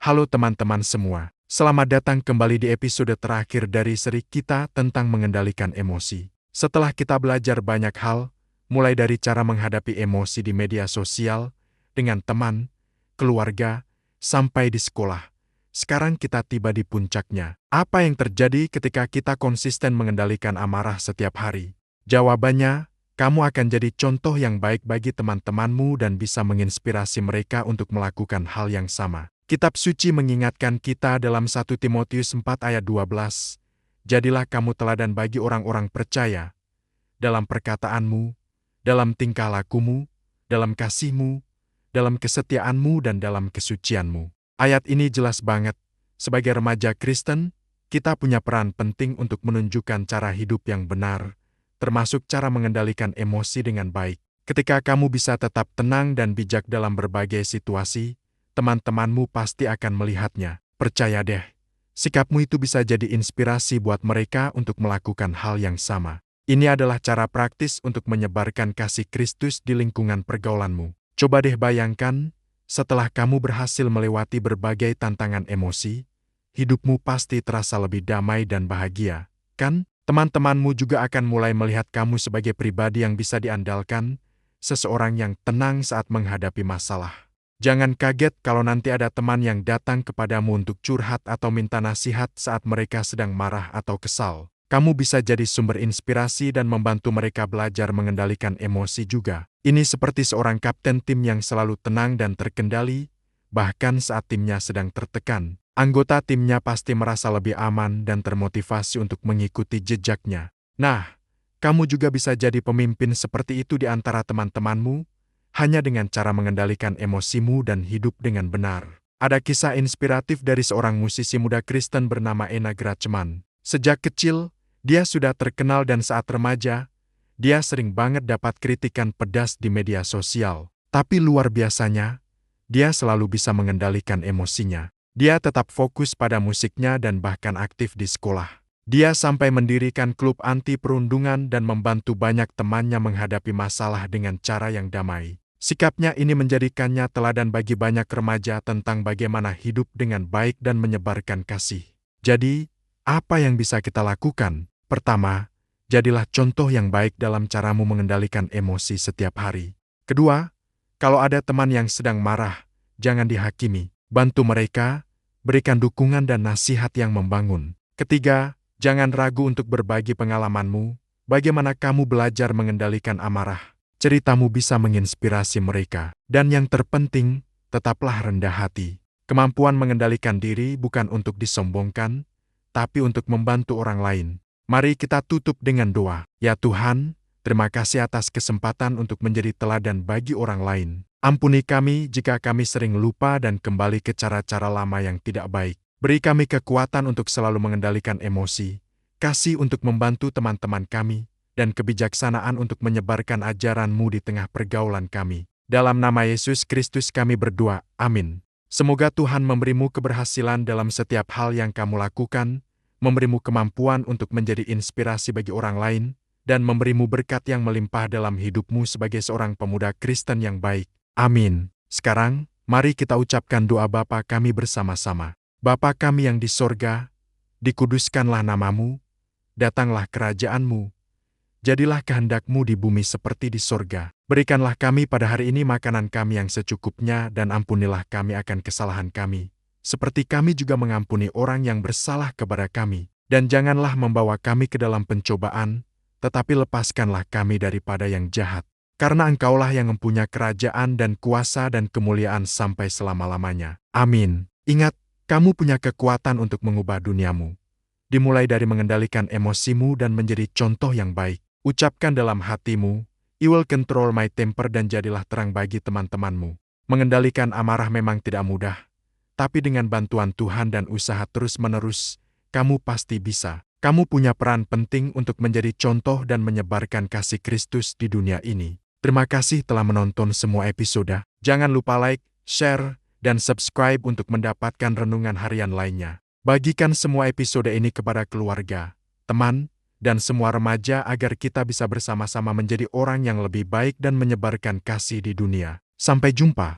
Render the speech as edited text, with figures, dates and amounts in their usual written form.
Halo teman-teman semua, selamat datang kembali di episode terakhir dari seri kita tentang mengendalikan emosi. Setelah kita belajar banyak hal, mulai dari cara menghadapi emosi di media sosial, dengan teman, keluarga, sampai di sekolah. Sekarang kita tiba di puncaknya. Apa yang terjadi ketika kita konsisten mengendalikan amarah setiap hari? Jawabannya, kamu akan jadi contoh yang baik bagi teman-temanmu dan bisa menginspirasi mereka untuk melakukan hal yang sama. Kitab suci mengingatkan kita dalam 1 Timotius 4 ayat 12, "Jadilah kamu teladan bagi orang-orang percaya, dalam perkataanmu, dalam tingkah lakumu, dalam kasihmu, dalam kesetiaanmu dan dalam kesucianmu." Ayat ini jelas banget. Sebagai remaja Kristen, kita punya peran penting untuk menunjukkan cara hidup yang benar, termasuk cara mengendalikan emosi dengan baik. Ketika kamu bisa tetap tenang dan bijak dalam berbagai situasi, teman-temanmu pasti akan melihatnya. Percaya deh, sikapmu itu bisa jadi inspirasi buat mereka untuk melakukan hal yang sama. Ini adalah cara praktis untuk menyebarkan kasih Kristus di lingkungan pergaulanmu. Coba deh bayangkan, setelah kamu berhasil melewati berbagai tantangan emosi, hidupmu pasti terasa lebih damai dan bahagia, kan? Teman-temanmu juga akan mulai melihat kamu sebagai pribadi yang bisa diandalkan, seseorang yang tenang saat menghadapi masalah. Jangan kaget kalau nanti ada teman yang datang kepadamu untuk curhat atau minta nasihat saat mereka sedang marah atau kesal. Kamu bisa jadi sumber inspirasi dan membantu mereka belajar mengendalikan emosi juga. Ini seperti seorang kapten tim yang selalu tenang dan terkendali, bahkan saat timnya sedang tertekan. Anggota timnya pasti merasa lebih aman dan termotivasi untuk mengikuti jejaknya. Nah, kamu juga bisa jadi pemimpin seperti itu di antara teman-temanmu, hanya dengan cara mengendalikan emosimu dan hidup dengan benar. Ada kisah inspiratif dari seorang musisi muda Kristen bernama Ena Gratchman. Sejak kecil, dia sudah terkenal dan saat remaja, dia sering banget dapat kritikan pedas di media sosial. Tapi luar biasanya, dia selalu bisa mengendalikan emosinya. Dia tetap fokus pada musiknya dan bahkan aktif di sekolah. Dia sampai mendirikan klub anti perundungan dan membantu banyak temannya menghadapi masalah dengan cara yang damai. Sikapnya ini menjadikannya teladan bagi banyak remaja tentang bagaimana hidup dengan baik dan menyebarkan kasih. Jadi, apa yang bisa kita lakukan? Pertama, jadilah contoh yang baik dalam caramu mengendalikan emosi setiap hari. Kedua, kalau ada teman yang sedang marah, jangan dihakimi. Bantu mereka, berikan dukungan dan nasihat yang membangun. Ketiga, jangan ragu untuk berbagi pengalamanmu, bagaimana kamu belajar mengendalikan amarah. Ceritamu bisa menginspirasi mereka. Dan yang terpenting, tetaplah rendah hati. Kemampuan mengendalikan diri bukan untuk disombongkan, tapi untuk membantu orang lain. Mari kita tutup dengan doa. Ya Tuhan, terima kasih atas kesempatan untuk menjadi teladan bagi orang lain. Ampuni kami jika kami sering lupa dan kembali ke cara-cara lama yang tidak baik. Beri kami kekuatan untuk selalu mengendalikan emosi, kasih untuk membantu teman-teman kami, dan kebijaksanaan untuk menyebarkan ajaran-Mu di tengah pergaulan kami. Dalam nama Yesus Kristus kami berdoa, amin. Semoga Tuhan memberimu keberhasilan dalam setiap hal yang kamu lakukan, memberimu kemampuan untuk menjadi inspirasi bagi orang lain, dan memberimu berkat yang melimpah dalam hidupmu sebagai seorang pemuda Kristen yang baik. Amin. Sekarang, mari kita ucapkan doa Bapa kami bersama-sama. Bapa kami yang di sorga, dikuduskanlah namamu, datanglah kerajaan-Mu, jadilah kehendak-Mu di bumi seperti di sorga. Berikanlah kami pada hari ini makanan kami yang secukupnya dan ampunilah kami akan kesalahan kami, seperti kami juga mengampuni orang yang bersalah kepada kami. Dan janganlah membawa kami ke dalam pencobaan, tetapi lepaskanlah kami daripada yang jahat. Karena Engkaulah yang mempunyai kerajaan dan kuasa dan kemuliaan sampai selama-lamanya. Amin. Ingat, kamu punya kekuatan untuk mengubah duniamu. Dimulai dari mengendalikan emosimu dan menjadi contoh yang baik. Ucapkan dalam hatimu, I will control my temper dan jadilah terang bagi teman-temanmu. Mengendalikan amarah memang tidak mudah, tapi dengan bantuan Tuhan dan usaha terus-menerus, kamu pasti bisa. Kamu punya peran penting untuk menjadi contoh dan menyebarkan kasih Kristus di dunia ini. Terima kasih telah menonton semua episode. Jangan lupa like, share, dan subscribe untuk mendapatkan renungan harian lainnya. Bagikan semua episode ini kepada keluarga, teman, dan semua remaja agar kita bisa bersama-sama menjadi orang yang lebih baik dan menyebarkan kasih di dunia. Sampai jumpa.